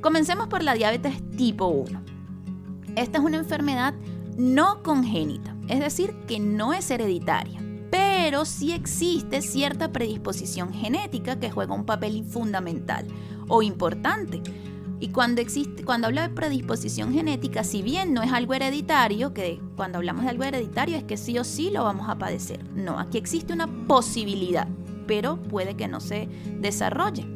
Comencemos por la diabetes tipo 1. Esta es una enfermedad no congénita, es decir, que no es hereditaria, pero sí existe cierta predisposición genética que juega un papel fundamental o importante. Y cuando hablo de predisposición genética, si bien no es algo hereditario, que cuando hablamos de algo hereditario es que sí o sí lo vamos a padecer. No, aquí existe una posibilidad, pero puede que no se desarrolle.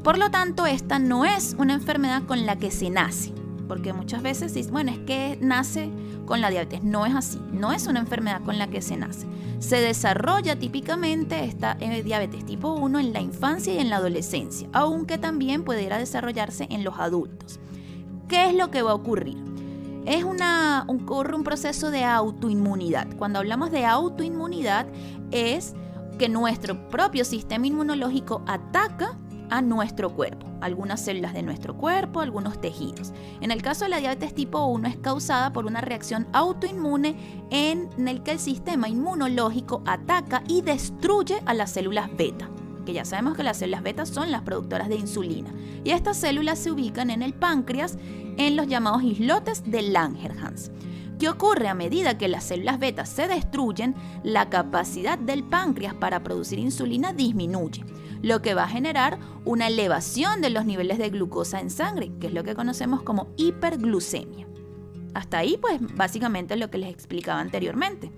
Por lo tanto, esta no es una enfermedad con la que se nace, porque muchas veces dicen, bueno, es que nace con la diabetes. No es así, no es una enfermedad con la que se nace. Se desarrolla típicamente esta diabetes tipo 1 en la infancia y en la adolescencia, aunque también pudiera desarrollarse en los adultos. ¿Qué es lo que va a ocurrir? Ocurre un proceso de autoinmunidad. Cuando hablamos de autoinmunidad es que nuestro propio sistema inmunológico ataca a nuestro cuerpo, algunas células de nuestro cuerpo, algunos tejidos. En el caso de la diabetes tipo 1 es causada por una reacción autoinmune en el que el sistema inmunológico ataca y destruye a las células beta, que ya sabemos que las células beta son las productoras de insulina, y estas células se ubican en el páncreas en los llamados islotes de Langerhans. ¿Qué ocurre? A medida que las células beta se destruyen, la capacidad del páncreas para producir insulina disminuye, lo que va a generar una elevación de los niveles de glucosa en sangre, que es lo que conocemos como hiperglucemia. Hasta ahí, pues, básicamente lo que les explicaba anteriormente.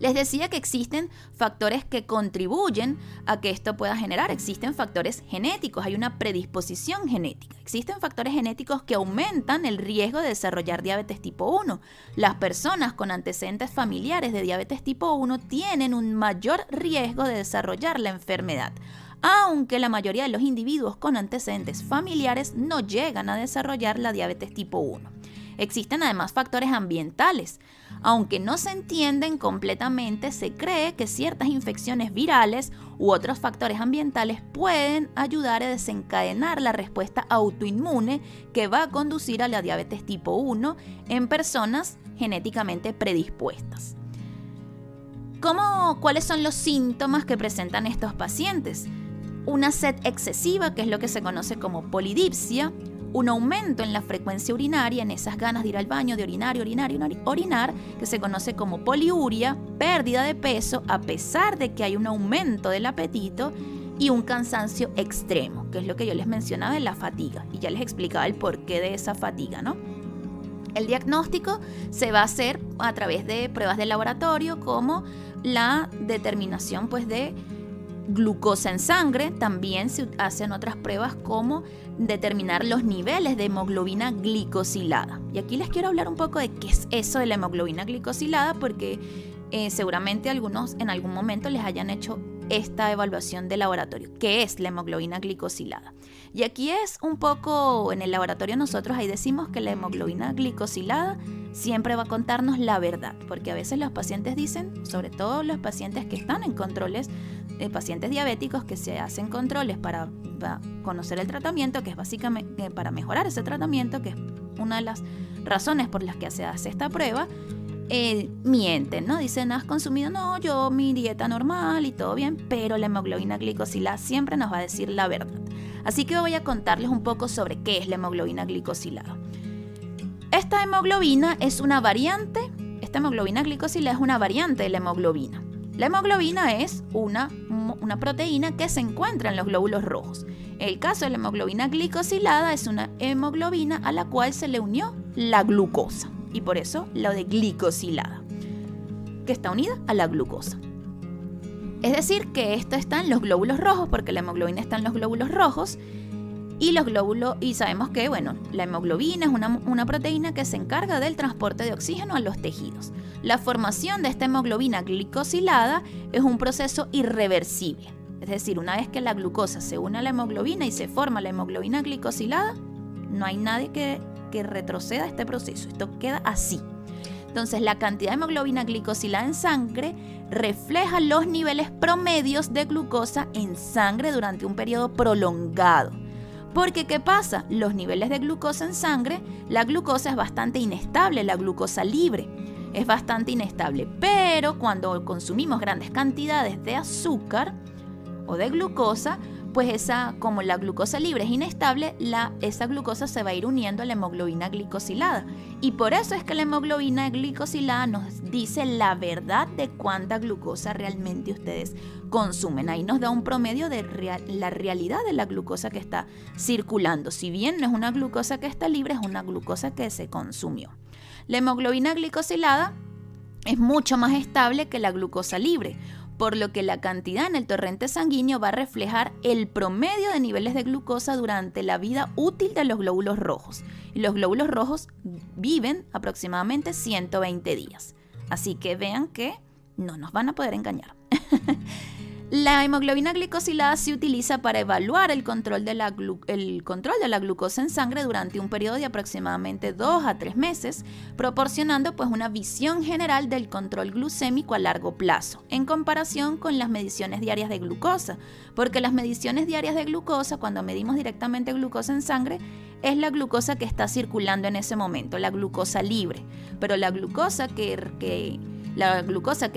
Les decía que existen factores que contribuyen a que esto pueda generar. Existen factores genéticos, hay una predisposición genética. Existen factores genéticos que aumentan el riesgo de desarrollar diabetes tipo 1. Las personas con antecedentes familiares de diabetes tipo 1 tienen un mayor riesgo de desarrollar la enfermedad, aunque la mayoría de los individuos con antecedentes familiares no llegan a desarrollar la diabetes tipo 1. Existen además factores ambientales. Aunque no se entienden completamente, se cree que ciertas infecciones virales u otros factores ambientales pueden ayudar a desencadenar la respuesta autoinmune que va a conducir a la diabetes tipo 1 en personas genéticamente predispuestas. ¿Cuáles son los síntomas que presentan estos pacientes? Una sed excesiva, que es lo que se conoce como polidipsia, un aumento en la frecuencia urinaria, en esas ganas de ir al baño, de orinar, que se conoce como poliuria, pérdida de peso a pesar de que hay un aumento del apetito, y un cansancio extremo, que es lo que yo les mencionaba de la fatiga, y ya les explicaba el porqué de esa fatiga, ¿no? El diagnóstico se va a hacer a través de pruebas de laboratorio, como la determinación, pues, de glucosa en sangre. También se hacen otras pruebas como determinar los niveles de hemoglobina glicosilada. Y aquí les quiero hablar un poco de qué es eso de la hemoglobina glicosilada, porque seguramente algunos en algún momento les hayan hecho esta evaluación de laboratorio. ¿Qué es la hemoglobina glicosilada? Y aquí es un poco, en el laboratorio nosotros ahí decimos que la hemoglobina glicosilada siempre va a contarnos la verdad, porque a veces los pacientes dicen, sobre todo los pacientes que están en controles, pacientes diabéticos que se hacen controles para conocer el tratamiento, que es básicamente para mejorar ese tratamiento, que es una de las razones por las que se hace esta prueba. Mienten, ¿no? Dicen, ¿has consumido? No, yo mi dieta normal y todo bien, pero la hemoglobina glicosilada siempre nos va a decir la verdad. Así que voy a contarles un poco sobre qué es la hemoglobina glicosilada. Esta hemoglobina glicosilada es una variante de la hemoglobina. La hemoglobina es una proteína que se encuentra en los glóbulos rojos. El caso de la hemoglobina glicosilada es una hemoglobina a la cual se le unió la glucosa, y por eso lo de glicosilada, que está unida a la glucosa. Es decir, que esto está en los glóbulos rojos, porque la hemoglobina está en los glóbulos rojos, y sabemos que, la hemoglobina es una proteína que se encarga del transporte de oxígeno a los tejidos. La formación de esta hemoglobina glicosilada es un proceso irreversible. Es decir, una vez que la glucosa se une a la hemoglobina y se forma la hemoglobina glicosilada, no hay nadie que retroceda este proceso. Esto queda así. Entonces, la cantidad de hemoglobina glicosilada en sangre refleja los niveles promedios de glucosa en sangre durante un periodo prolongado. Porque, ¿qué pasa? Los niveles de glucosa en sangre, la glucosa es bastante inestable, la glucosa libre es bastante inestable, pero cuando consumimos grandes cantidades de azúcar o de glucosa, pues como la glucosa libre es inestable, esa glucosa se va a ir uniendo a la hemoglobina glicosilada. Y por eso es que la hemoglobina glicosilada nos dice la verdad de cuánta glucosa realmente ustedes consumen. Ahí nos da un promedio de la realidad de la glucosa que está circulando. Si bien no es una glucosa que está libre, es una glucosa que se consumió. La hemoglobina glicosilada es mucho más estable que la glucosa libre, por lo que la cantidad en el torrente sanguíneo va a reflejar el promedio de niveles de glucosa durante la vida útil de los glóbulos rojos. Y los glóbulos rojos viven aproximadamente 120 días. Así que vean que no nos van a poder engañar. La hemoglobina glicosilada se utiliza para evaluar el control de la glucosa en sangre durante un periodo de aproximadamente 2 a 3 meses, proporcionando pues una visión general del control glucémico a largo plazo, en comparación con las mediciones diarias de glucosa, porque las mediciones diarias de glucosa, cuando medimos directamente glucosa en sangre, es la glucosa que está circulando en ese momento, la glucosa libre, pero la glucosa que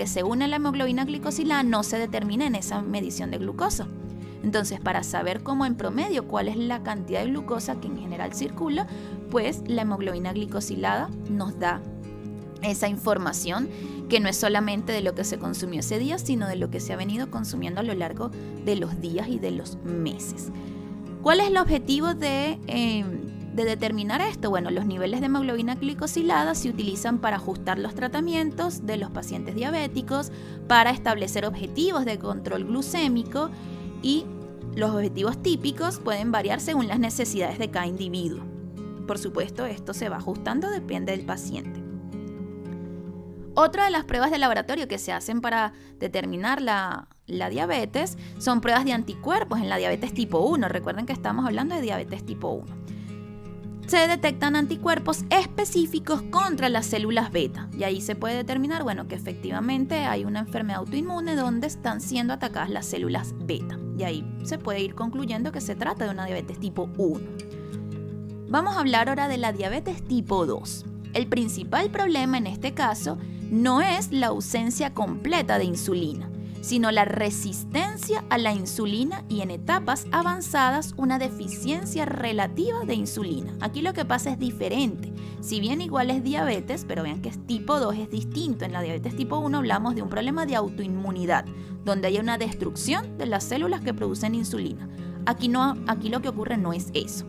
se une a la hemoglobina glicosilada no se determina en esa medición de glucosa. Entonces, para saber cómo en promedio cuál es la cantidad de glucosa que en general circula, pues la hemoglobina glicosilada nos da esa información que no es solamente de lo que se consumió ese día, sino de lo que se ha venido consumiendo a lo largo de los días y de los meses. ¿Cuál es el objetivo de determinar esto? Bueno, los niveles de hemoglobina glicosilada se utilizan para ajustar los tratamientos de los pacientes diabéticos, para establecer objetivos de control glucémico, y los objetivos típicos pueden variar según las necesidades de cada individuo. Por supuesto, esto se va ajustando, depende del paciente. Otra de las pruebas de laboratorio que se hacen para determinar la diabetes son pruebas de anticuerpos en la diabetes tipo 1. Recuerden que estamos hablando de diabetes tipo 1. Se detectan anticuerpos específicos contra las células beta y ahí se puede determinar, que efectivamente hay una enfermedad autoinmune donde están siendo atacadas las células beta, y ahí se puede ir concluyendo que se trata de una diabetes tipo 1. Vamos a hablar ahora de la diabetes tipo 2. El principal problema en este caso no es la ausencia completa de insulina, sino la resistencia a la insulina y en etapas avanzadas una deficiencia relativa de insulina. Aquí lo que pasa es diferente. Si bien igual es diabetes, pero vean que es tipo 2, es distinto. En la diabetes tipo 1 hablamos de un problema de autoinmunidad, donde hay una destrucción de las células que producen insulina. Aquí lo que ocurre no es eso.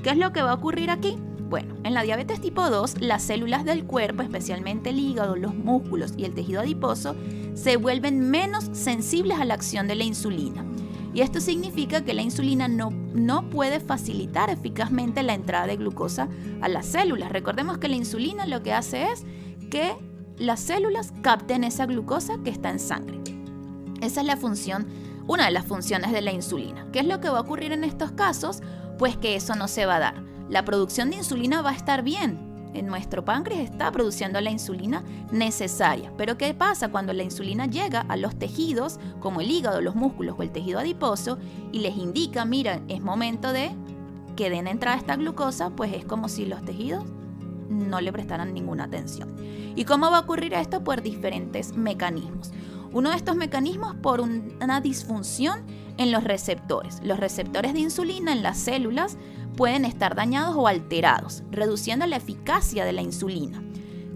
¿Qué es lo que va a ocurrir aquí? Bueno, en la diabetes tipo 2, las células del cuerpo, especialmente el hígado, los músculos y el tejido adiposo, se vuelven menos sensibles a la acción de la insulina. Y esto significa que la insulina no puede facilitar eficazmente la entrada de glucosa a las células. Recordemos que la insulina lo que hace es que las células capten esa glucosa que está en sangre. Esa es la función, una de las funciones de la insulina. ¿Qué es lo que va a ocurrir en estos casos? Pues que eso no se va a dar. La producción de insulina va a estar bien. En nuestro páncreas está produciendo la insulina necesaria. Pero ¿qué pasa cuando la insulina llega a los tejidos, como el hígado, los músculos o el tejido adiposo, y les indica, mira, es momento de que den entrada a esta glucosa? Pues es como si los tejidos no le prestaran ninguna atención. ¿Y cómo va a ocurrir esto? Por diferentes mecanismos. Uno de estos mecanismos por una disfunción en los receptores. Los receptores de insulina en las células pueden estar dañados o alterados, reduciendo la eficacia de la insulina.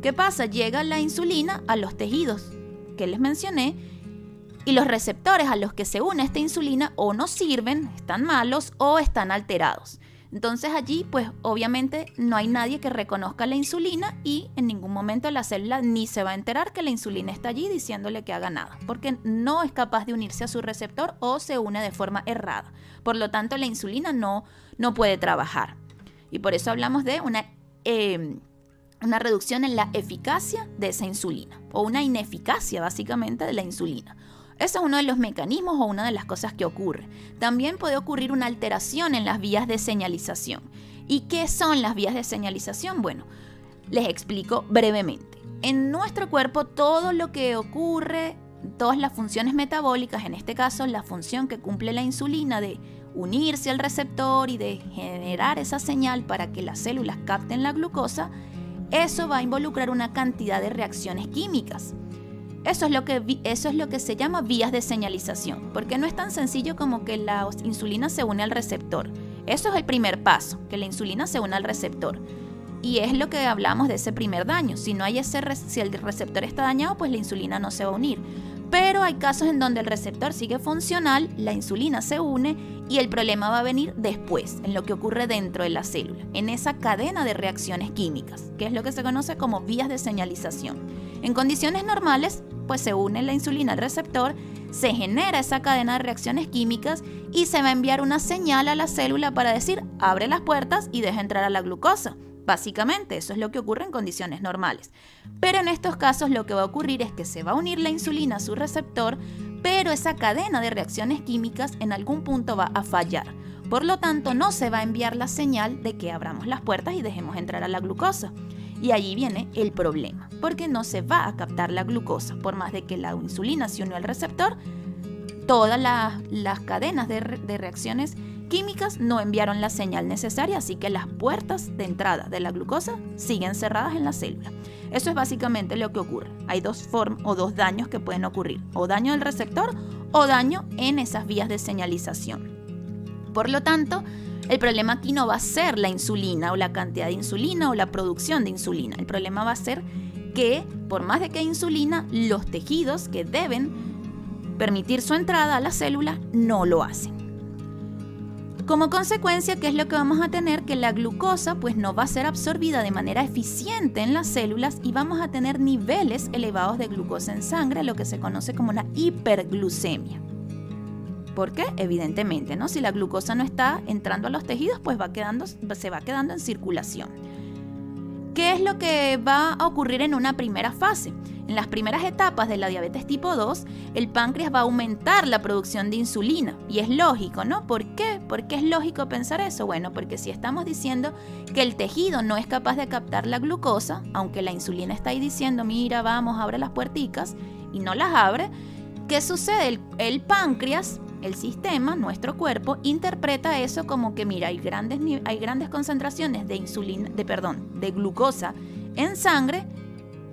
¿Qué pasa? Llega la insulina a los tejidos que les mencioné y los receptores a los que se une esta insulina o no sirven, están malos o están alterados. Entonces allí, pues obviamente no hay nadie que reconozca la insulina y en ningún momento la célula ni se va a enterar que la insulina está allí diciéndole que haga nada, porque no es capaz de unirse a su receptor o se une de forma errada. Por lo tanto, la insulina no puede trabajar. Y por eso hablamos de una reducción en la eficacia de esa insulina, o una ineficacia básicamente de la insulina. Ese es uno de los mecanismos o una de las cosas que ocurre. También puede ocurrir una alteración en las vías de señalización. ¿Y qué son las vías de señalización? Bueno, les explico brevemente. En nuestro cuerpo todo lo que ocurre, todas las funciones metabólicas, en este caso la función que cumple la insulina de unirse al receptor y de generar esa señal para que las células capten la glucosa, eso va a involucrar una cantidad de reacciones químicas. Eso es lo que se llama vías de señalización, porque no es tan sencillo como que la insulina se une al receptor. Eso es el primer paso, que la insulina se une al receptor. Y es lo que hablamos de ese primer daño. Si el receptor está dañado, pues la insulina no se va a unir. Pero hay casos en donde el receptor sigue funcional, la insulina se une y el problema va a venir después, en lo que ocurre dentro de la célula, en esa cadena de reacciones químicas, que es lo que se conoce como vías de señalización. En condiciones normales, pues se une la insulina al receptor, se genera esa cadena de reacciones químicas y se va a enviar una señal a la célula para decir, abre las puertas y deja entrar a la glucosa. Básicamente, eso es lo que ocurre en condiciones normales. Pero en estos casos lo que va a ocurrir es que se va a unir la insulina a su receptor, pero esa cadena de reacciones químicas en algún punto va a fallar. Por lo tanto, no se va a enviar la señal de que abramos las puertas y dejemos entrar a la glucosa. Y allí viene el problema, porque no se va a captar la glucosa. Por más de que la insulina se unió al receptor, todas las cadenas de reacciones químicas no enviaron la señal necesaria, así que las puertas de entrada de la glucosa siguen cerradas en la célula. Eso es básicamente lo que ocurre. Hay dos daños que pueden ocurrir, o daño del receptor o daño en esas vías de señalización. Por lo tanto, el problema aquí no va a ser la insulina o la cantidad de insulina o la producción de insulina. El problema va a ser que, por más de que hay insulina, los tejidos que deben permitir su entrada a la célula no lo hacen. Como consecuencia, ¿qué es lo que vamos a tener? Que la glucosa pues no va a ser absorbida de manera eficiente en las células y vamos a tener niveles elevados de glucosa en sangre, lo que se conoce como una hiperglucemia. ¿Por qué? Evidentemente, ¿no? Si la glucosa no está entrando a los tejidos, pues se va quedando en circulación. ¿Qué es lo que va a ocurrir en una primera fase? En las primeras etapas de la diabetes tipo 2, el páncreas va a aumentar la producción de insulina. Y es lógico, ¿no? ¿Por qué? ¿Por qué es lógico pensar eso? Bueno, porque si estamos diciendo que el tejido no es capaz de captar la glucosa, aunque la insulina está ahí diciendo, mira, vamos, abre las puerticas, y no las abre, ¿qué sucede? El páncreas, el sistema, nuestro cuerpo, interpreta eso como que, mira, hay grandes concentraciones de glucosa en sangre.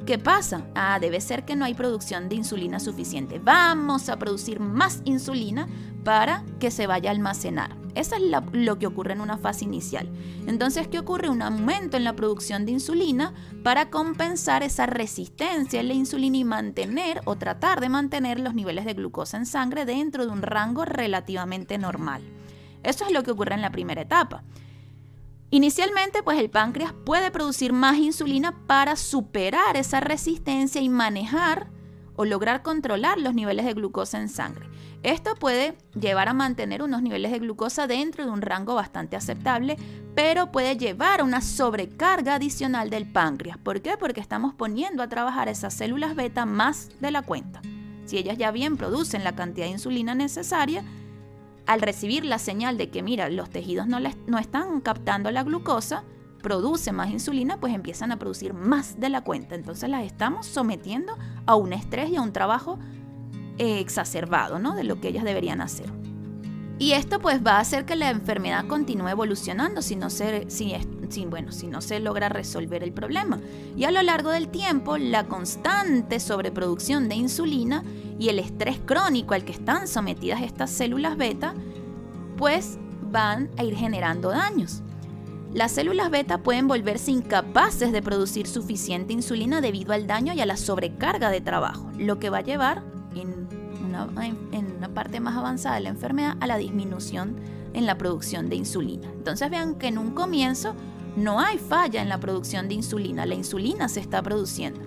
¿Qué pasa? Debe ser que no hay producción de insulina suficiente. Vamos a producir más insulina para que se vaya a almacenar. Eso es lo que ocurre en una fase inicial. Entonces, ¿qué ocurre? Un aumento en la producción de insulina para compensar esa resistencia a la insulina y mantener o tratar de mantener los niveles de glucosa en sangre dentro de un rango relativamente normal. Eso es lo que ocurre en la primera etapa. Inicialmente, pues el páncreas puede producir más insulina para superar esa resistencia y manejar o lograr controlar los niveles de glucosa en sangre. Esto puede llevar a mantener unos niveles de glucosa dentro de un rango bastante aceptable, pero puede llevar a una sobrecarga adicional del páncreas. ¿Por qué? Porque estamos poniendo a trabajar esas células beta más de la cuenta. Si ellas ya bien producen la cantidad de insulina necesaria, al recibir la señal de que, mira, los tejidos no están captando la glucosa, produce más insulina, pues empiezan a producir más de la cuenta. Entonces las estamos sometiendo a un estrés y a un trabajo exacerbado, ¿no? De lo que ellas deberían hacer. Y esto pues va a hacer que la enfermedad continúe evolucionando si no se logra resolver el problema. Y a lo largo del tiempo, la constante sobreproducción de insulina y el estrés crónico al que están sometidas estas células beta, pues van a ir generando daños. Las células beta pueden volverse incapaces de producir suficiente insulina debido al daño y a la sobrecarga de trabajo, lo que va a llevar en una parte más avanzada de la enfermedad a la disminución en la producción de insulina. Entonces vean que en un comienzo no hay falla en la producción de insulina, la insulina se está produciendo,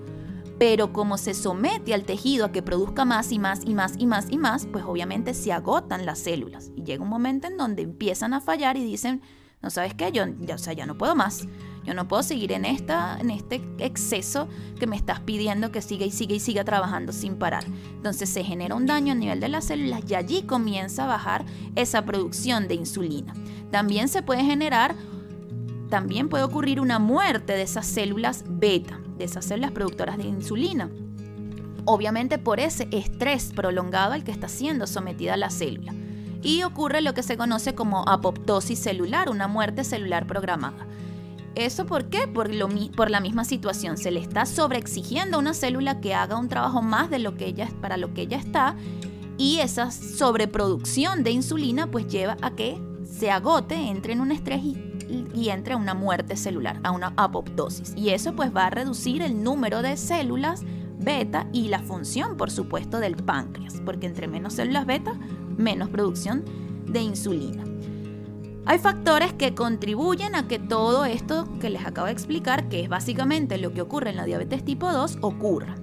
pero como se somete al tejido a que produzca más y más y más y más y más, pues obviamente se agotan las células y llega un momento en donde empiezan a fallar y dicen, no, ¿sabes qué? Yo ya no puedo más. Yo no puedo seguir en este exceso que me estás pidiendo que siga y siga y siga trabajando sin parar. Entonces se genera un daño a nivel de las células y allí comienza a bajar esa producción de insulina. También puede ocurrir una muerte de esas células beta, de esas células productoras de insulina. Obviamente por ese estrés prolongado al que está siendo sometida la célula. Y ocurre lo que se conoce como apoptosis celular, una muerte celular programada. ¿Eso por qué? Por la misma situación. Se le está sobreexigiendo a una célula que haga un trabajo más de para lo que ella está, y esa sobreproducción de insulina pues lleva a que se agote, entre en un estrés y entre a una muerte celular, a una apoptosis. Y eso pues va a reducir el número de células beta y la función, por supuesto, del páncreas, porque entre menos células beta, menos producción de insulina. Hay factores que contribuyen a que todo esto que les acabo de explicar, que es básicamente lo que ocurre en la diabetes tipo 2, ocurra.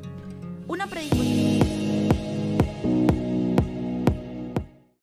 Una predisposición